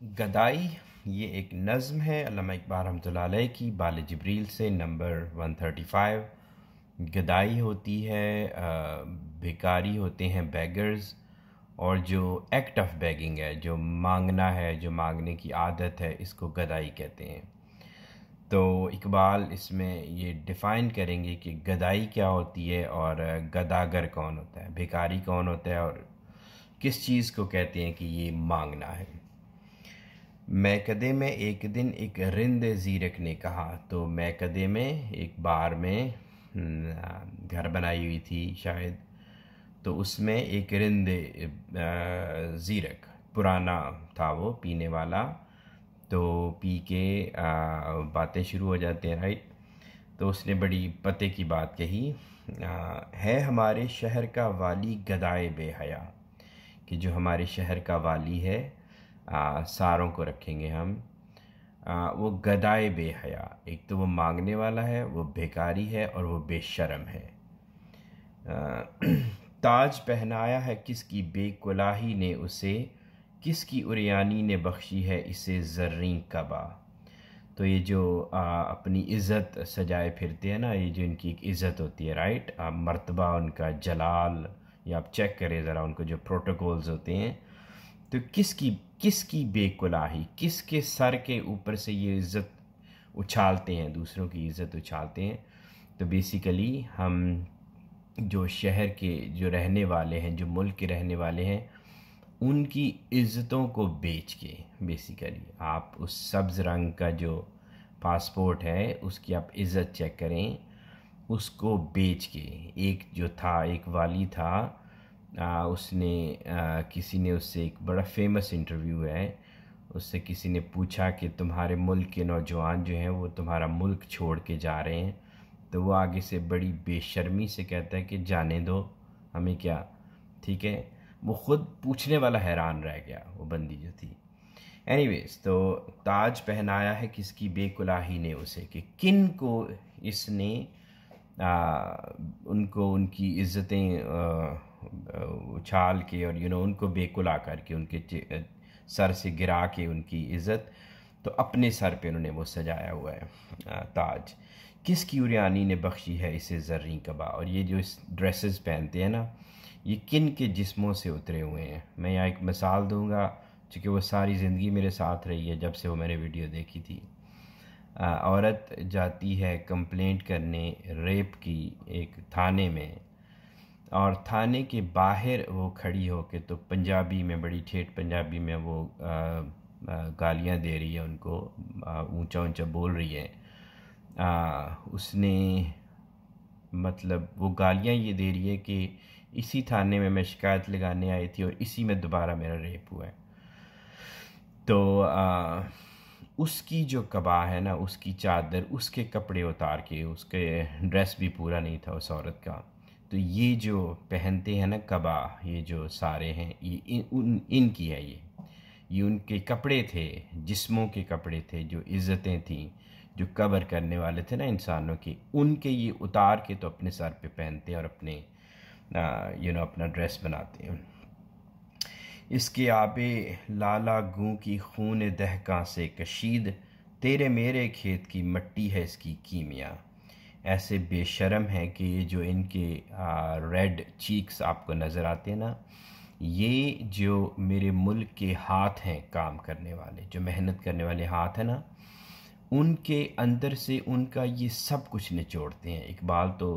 गदाई ये एक नज़्म है अल्लामा इकबाल रहमतुल्लाह अलैह की बाल जिब्रील से नंबर 135। गदाई होती है, भिखारी होते हैं बेगर्स, और जो एक्ट ऑफ बेगिंग है, जो मांगना है, जो मांगने की आदत है, इसको गदाई कहते हैं। तो इकबाल इसमें ये डिफ़ाइन करेंगे कि गदाई क्या होती है और गदागर कौन होता है, भिखारी कौन होता है और किस चीज़ को कहते हैं कि ये मांगना है। मैकदे में एक दिन एक रिंद ज़ीरक ने कहा। तो मैकदे में एक बार में घर बनाई हुई थी शायद, तो उसमें एक रिंद ज़ीरक पुराना था, वो पीने वाला, तो पी के बातें शुरू हो जाते हैं, राइट। तो उसने बड़ी पते की बात कही, है हमारे शहर का वाली गदाए बेहया, कि जो हमारे शहर का वाली है, सारों को रखेंगे हम, वो गदाए बेहया, एक तो वो मांगने वाला है, वो भिखारी है और वो बेशर्म है। ताज पहनाया है किसकी बेकुलाही ने उसे, किसकी उरियानी ने बख्शी है इसे ज़र्री कबा। तो ये जो अपनी इज़्ज़त सजाए फिरते हैं ना, ये जो इनकी एक इज़्ज़त होती है, राइट, मर्तबा, उनका जलाल, या आप चेक करें ज़रा उनको जो प्रोटोकॉल्स होते हैं। तो किसकी बेकुलाही, किसके सर के ऊपर से ये इज़्ज़त उछालते हैं, दूसरों की इज़्ज़त उछालते हैं। तो बेसिकली हम जो शहर के जो रहने वाले हैं, जो मुल्क के रहने वाले हैं, उनकी इज़्ज़तों को बेच के, बेसिकली आप उस सब्ज़ रंग का जो पासपोर्ट है उसकी आप इज़्ज़त चेक करें, उसको बेच के। एक जो था, एक वाली था, उसने किसी ने उससे, एक बड़ा फेमस इंटरव्यू है, उससे किसी ने पूछा कि तुम्हारे मुल्क के नौजवान जो हैं वो तुम्हारा मुल्क छोड़ के जा रहे हैं, तो वो आगे से बड़ी बेशर्मी से कहता है कि जाने दो, हमें क्या, ठीक है। वो ख़ुद पूछने वाला हैरान रह गया, वो बंदी जो थी। एनीवेज, तो ताज पहनाया है किसकी बेकुलाही ने उसे, कि किन को इसने उनको उनकी इज़्ज़तें उछाल के और उनको बेकुला करके, उनके सर से गिरा के उनकी इज़्ज़त, तो अपने सर पे उन्होंने वो सजाया हुआ है ताज। किसकी उरियानी ने बख्शी है इसे ज़र्री कबा। और ये जो इस ड्रेसेस पहनते हैं ना, ये किन के जिस्मों से उतरे हुए हैं। मैं यहाँ एक मिसाल दूंगा, चूँकि वो सारी ज़िंदगी मेरे साथ रही है जब से वो मैंने वीडियो देखी थी। औरत जाती है कंप्लेंट करने रेप की एक थाने में, और थाने के बाहर वो खड़ी हो के, तो पंजाबी में, बड़ी ठेठ पंजाबी में वो गालियाँ दे रही है उनको, ऊंचा ऊंचा बोल रही है। उसने, मतलब वो गालियाँ ये दे रही है कि इसी थाने में मैं शिकायत लगाने आई थी और इसी में दोबारा मेरा रेप हुआ है। तो उसकी जो कबा है ना, उसकी चादर, उसके कपड़े उतार के, उसके ड्रेस भी पूरा नहीं था उस औरत का, तो ये जो पहनते हैं ना कबा, ये जो सारे हैं, ये इनकी है, ये उनके कपड़े थे, जिस्मों के कपड़े थे, जो इज़्ज़तें थीं, जो कवर करने वाले थे ना इंसानों की, उनके ये उतार के तो अपने सर पे पहनते हैं और अपने अपना ड्रेस बनाते हैं। इसके आबे लाला गूं की खून दहका से कशीद, तेरे मेरे खेत की मट्टी है इसकी कीमिया। ऐसे बेशर्म हैं कि ये जो इनके रेड चीक्स आपको नज़र आते हैं ना, ये जो मेरे मुल्क के हाथ हैं, काम करने वाले, जो मेहनत करने वाले हाथ हैं ना, उनके अंदर से उनका ये सब कुछ निचोड़ते हैं। इकबाल तो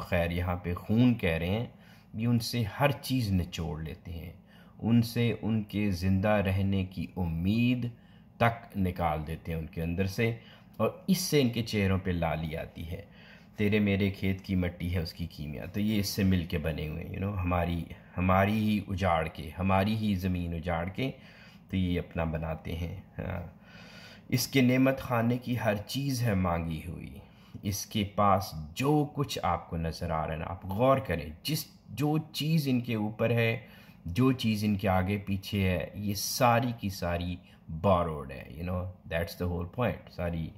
खैर यहाँ पे खून कह रहे हैं, ये उनसे हर चीज़ निचोड़ लेते हैं, उनसे उनके ज़िंदा रहने की उम्मीद तक निकाल देते हैं उनके अंदर से, और इससे इनके चेहरों पे लाली आती है। तेरे मेरे खेत की मट्टी है उसकी कीमिया। तो ये इससे मिल के बने हुए हैं, हमारी ही उजाड़ के, हमारी ही ज़मीन उजाड़ के, तो ये अपना बनाते हैं। हाँ। इसके नेमत खाने की हर चीज़ है मांगी हुई, इसके पास जो कुछ आपको नज़र आ रहा है ना, आप गौर करें, जो चीज़ इनके ऊपर है, जो चीज़ इनके आगे पीछे है, ये सारी की सारी बोरोड है। दैट्स द होल पॉइंट सारी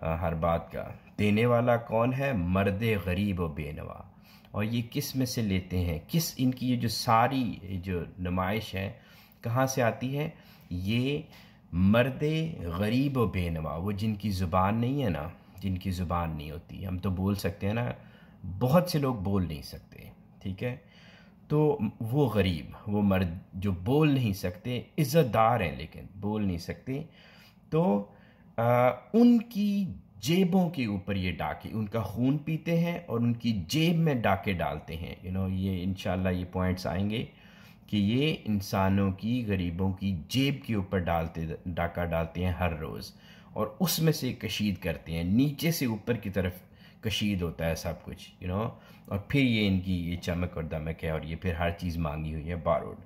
हर बात का। देने वाला कौन है, मर्दे गरीब व बेनवा। और ये किस में से लेते हैं, किस, इनकी ये जो सारी जो नुमाइश है, कहाँ से आती है? ये मर्दे गरीब व बेनवा, वो जिनकी ज़ुबान नहीं है ना, जिनकी ज़ुबान नहीं होती, हम तो बोल सकते हैं ना, बहुत से लोग बोल नहीं सकते, ठीक है, तो वो गरीब, वो मर्द जो बोल नहीं सकते, इज़्ज़तदार हैं लेकिन बोल नहीं सकते, तो उनकी जेबों के ऊपर ये डाके, उनका खून पीते हैं और उनकी जेब में डाके डालते हैं। ये इंशाल्लाह ये पॉइंट्स आएंगे कि ये इंसानों की, गरीबों की जेब के ऊपर डाका डालते हैं हर रोज़, और उसमें से कशीद करते हैं, नीचे से ऊपर की तरफ कशीद होता है सब कुछ, और फिर ये इनकी ये चमक और दमक है, और ये फिर हर चीज़ मांगी हुई है बारोड।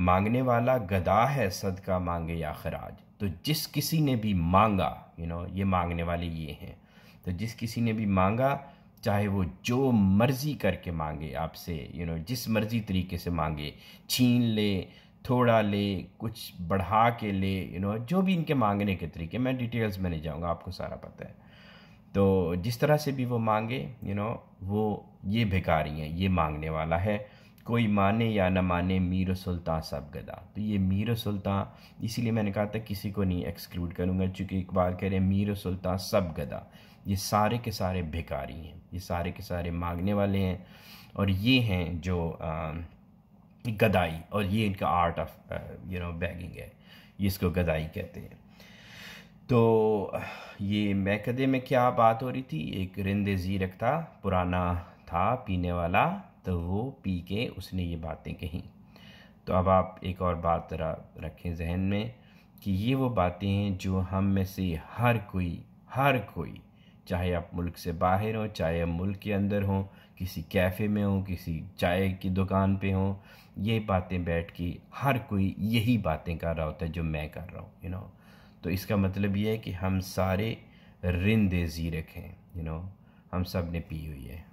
मांगने वाला गदा है, सदका मांगे या खराज। तो जिस किसी ने भी मांगा, ये मांगने वाले ये हैं, तो जिस किसी ने भी मांगा, चाहे वो जो मर्ज़ी करके मांगे आपसे, जिस मर्ज़ी तरीके से मांगे, छीन ले, थोड़ा ले, कुछ बढ़ा के ले, जो भी इनके मांगने के तरीके, मैं डिटेल्स में नहीं जाऊँगा, आपको सारा पता है। तो जिस तरह से भी वो मांगे, वो ये भिखारी हैं, ये मांगने वाला है। कोई माने या न माने, मीर सुल्तान सब गदा। तो ये मीर सुल्तान, इसीलिए मैंने कहा था किसी को नहीं एक्सक्लूड करूँगा, चूँकि एक बार कह रहे हैं मीर सुल्तान सब गदा, ये सारे के सारे भिखारी हैं, ये सारे के सारे मांगने वाले हैं, और ये हैं जो गदाई, और ये इनका आर्ट ऑफ बैगिंग है, ये इसको गदाई कहते हैं। तो ये मैकदे में क्या बात हो रही थी? एक रिंदे ज़ीरक था, पुराना था पीने वाला, तो वो पी के उसने ये बातें कहीं। तो अब आप एक और बात रखें जहन में कि ये वो बातें हैं जो हम में से हर कोई, चाहे आप मुल्क से बाहर हो, चाहे आप मुल्क के अंदर हो, किसी कैफ़े में हो, किसी चाय की दुकान पे हो, ये बातें बैठ के हर कोई यही बातें कर रहा होता है जो मैं कर रहा हूँ, तो इसका मतलब ये है कि हम सारे रिंदे ज़ीरक हैं, हम सब ने पी हुई है।